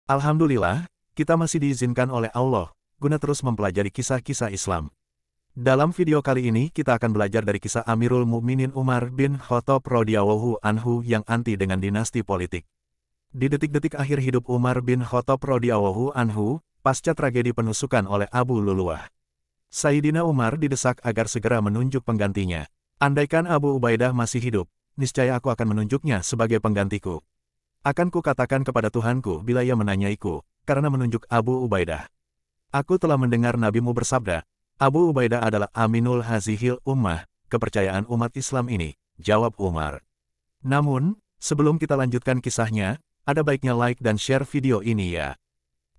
Alhamdulillah, kita masih diizinkan oleh Allah, guna terus mempelajari kisah-kisah Islam. Dalam video kali ini kita akan belajar dari kisah Amirul Mukminin Umar bin Khattab radhiyallahu anhu yang anti dengan dinasti politik. Di detik-detik akhir hidup Umar bin Khattab radhiyallahu anhu, pasca tragedi penusukan oleh Abu Lulu'ah, Sayyidina Umar didesak agar segera menunjuk penggantinya. Andaikan Abu Ubaidah masih hidup, niscaya aku akan menunjuknya sebagai penggantiku. Akan kukatakan kepada Tuhanku bila ia menanyaiku, karena menunjuk Abu Ubaidah. Aku telah mendengar nabimu bersabda, Abu Ubaidah adalah Aminul Hazihil Ummah, kepercayaan umat Islam ini, jawab Umar. Namun, sebelum kita lanjutkan kisahnya, ada baiknya like dan share video ini ya.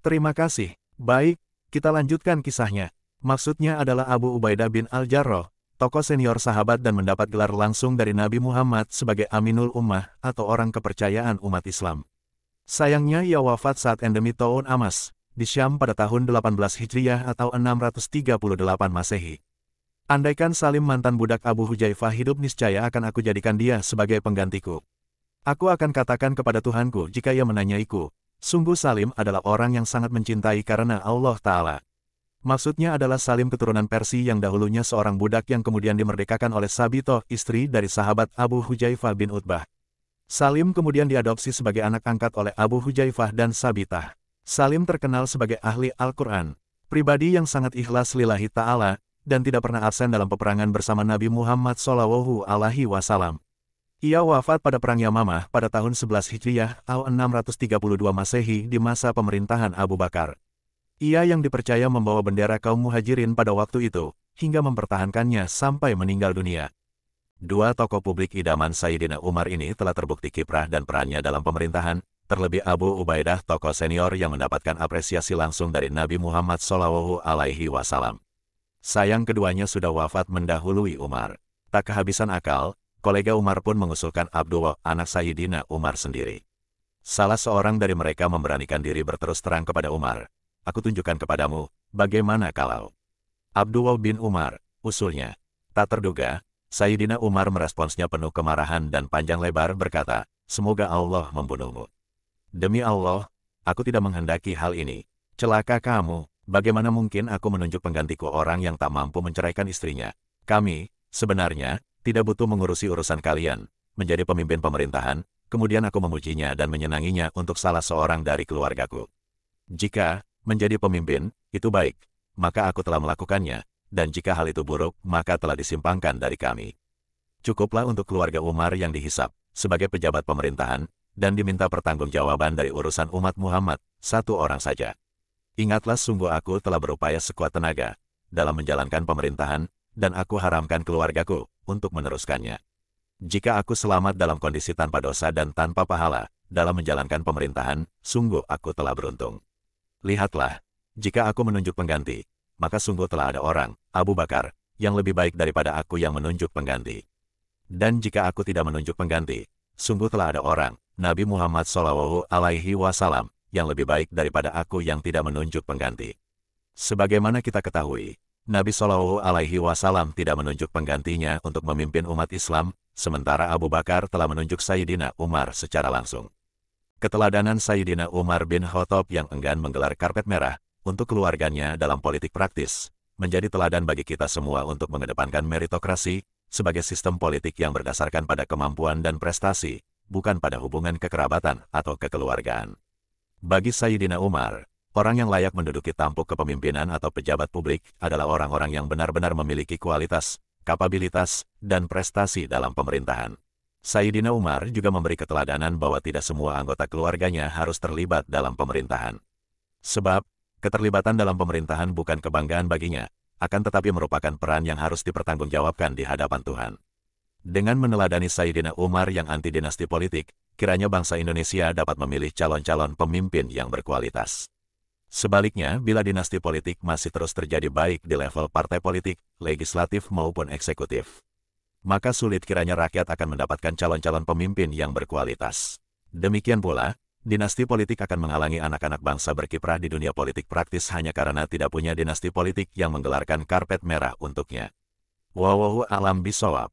Terima kasih. Baik, kita lanjutkan kisahnya. Maksudnya adalah Abu Ubaidah bin Al-Jarrah, tokoh senior sahabat dan mendapat gelar langsung dari Nabi Muhammad sebagai Aminul Ummah atau orang kepercayaan umat Islam. Sayangnya ia wafat saat endemi Ta'un Amas, di Syam pada tahun 18 Hijriah atau 638 Masehi. Andaikan Salim mantan budak Abu Hujaifah hidup niscaya akan aku jadikan dia sebagai penggantiku. Aku akan katakan kepada Tuhanku jika ia menanyaiku, sungguh Salim adalah orang yang sangat mencintai karena Allah Ta'ala. Maksudnya adalah Salim keturunan Persia yang dahulunya seorang budak yang kemudian dimerdekakan oleh Sabitoh, istri dari sahabat Abu Hujaifah bin Utbah. Salim kemudian diadopsi sebagai anak angkat oleh Abu Hujaifah dan Sabitah. Salim terkenal sebagai ahli Al-Quran, pribadi yang sangat ikhlas lillahi ta'ala, dan tidak pernah absen dalam peperangan bersama Nabi Muhammad SAW. Ia wafat pada Perang Yamamah pada tahun 11 Hijriah atau 632 Masehi di masa pemerintahan Abu Bakar. Ia yang dipercaya membawa bendera kaum muhajirin pada waktu itu, hingga mempertahankannya sampai meninggal dunia. Dua tokoh publik idaman Sayyidina Umar ini telah terbukti kiprah dan perannya dalam pemerintahan, terlebih Abu Ubaidah tokoh senior yang mendapatkan apresiasi langsung dari Nabi Muhammad SAW. Sayang keduanya sudah wafat mendahului Umar. Tak kehabisan akal, kolega Umar pun mengusulkan Abdullah, anak Sayyidina Umar sendiri. Salah seorang dari mereka memberanikan diri berterus terang kepada Umar. Aku tunjukkan kepadamu, bagaimana kalau? Abdullah bin Umar, usulnya. Tak terduga, Sayyidina Umar meresponsnya penuh kemarahan dan panjang lebar berkata, semoga Allah membunuhmu. Demi Allah, aku tidak menghendaki hal ini. Celaka kamu, bagaimana mungkin aku menunjuk penggantiku orang yang tak mampu menceraikan istrinya? Kami, sebenarnya, tidak butuh mengurusi urusan kalian, menjadi pemimpin pemerintahan, kemudian aku memujinya dan menyenanginya untuk salah seorang dari keluargaku. Jika menjadi pemimpin, itu baik, maka aku telah melakukannya, dan jika hal itu buruk, maka telah disimpangkan dari kami. Cukuplah untuk keluarga Umar yang dihisap, sebagai pejabat pemerintahan, dan diminta pertanggungjawaban dari urusan umat Muhammad, satu orang saja. Ingatlah sungguh aku telah berupaya sekuat tenaga, dalam menjalankan pemerintahan, dan aku haramkan keluargaku, untuk meneruskannya. Jika aku selamat dalam kondisi tanpa dosa dan tanpa pahala, dalam menjalankan pemerintahan, sungguh aku telah beruntung. Lihatlah, jika aku menunjuk pengganti, maka sungguh telah ada orang, Abu Bakar, yang lebih baik daripada aku yang menunjuk pengganti. Dan jika aku tidak menunjuk pengganti, sungguh telah ada orang, Nabi Muhammad SAW, yang lebih baik daripada aku yang tidak menunjuk pengganti. Sebagaimana kita ketahui, Nabi SAW tidak menunjuk penggantinya untuk memimpin umat Islam, sementara Abu Bakar telah menunjuk Sayyidina Umar secara langsung. Keteladanan Sayyidina Umar bin Khattab yang enggan menggelar karpet merah untuk keluarganya dalam politik praktis, menjadi teladan bagi kita semua untuk mengedepankan meritokrasi sebagai sistem politik yang berdasarkan pada kemampuan dan prestasi, bukan pada hubungan kekerabatan atau kekeluargaan. Bagi Sayyidina Umar, orang yang layak menduduki tampuk kepemimpinan atau pejabat publik adalah orang-orang yang benar-benar memiliki kualitas, kapabilitas, dan prestasi dalam pemerintahan. Sayyidina Umar juga memberi keteladanan bahwa tidak semua anggota keluarganya harus terlibat dalam pemerintahan. Sebab, keterlibatan dalam pemerintahan bukan kebanggaan baginya, akan tetapi merupakan peran yang harus dipertanggungjawabkan di hadapan Tuhan. Dengan meneladani Sayyidina Umar yang anti dinasti politik, kiranya bangsa Indonesia dapat memilih calon-calon pemimpin yang berkualitas. Sebaliknya, bila dinasti politik masih terus terjadi baik di level partai politik, legislatif maupun eksekutif, maka sulit kiranya rakyat akan mendapatkan calon-calon pemimpin yang berkualitas. Demikian pula, dinasti politik akan menghalangi anak-anak bangsa berkiprah di dunia politik praktis hanya karena tidak punya dinasti politik yang menggelarkan karpet merah untuknya. Wallahu a'lam bishawab.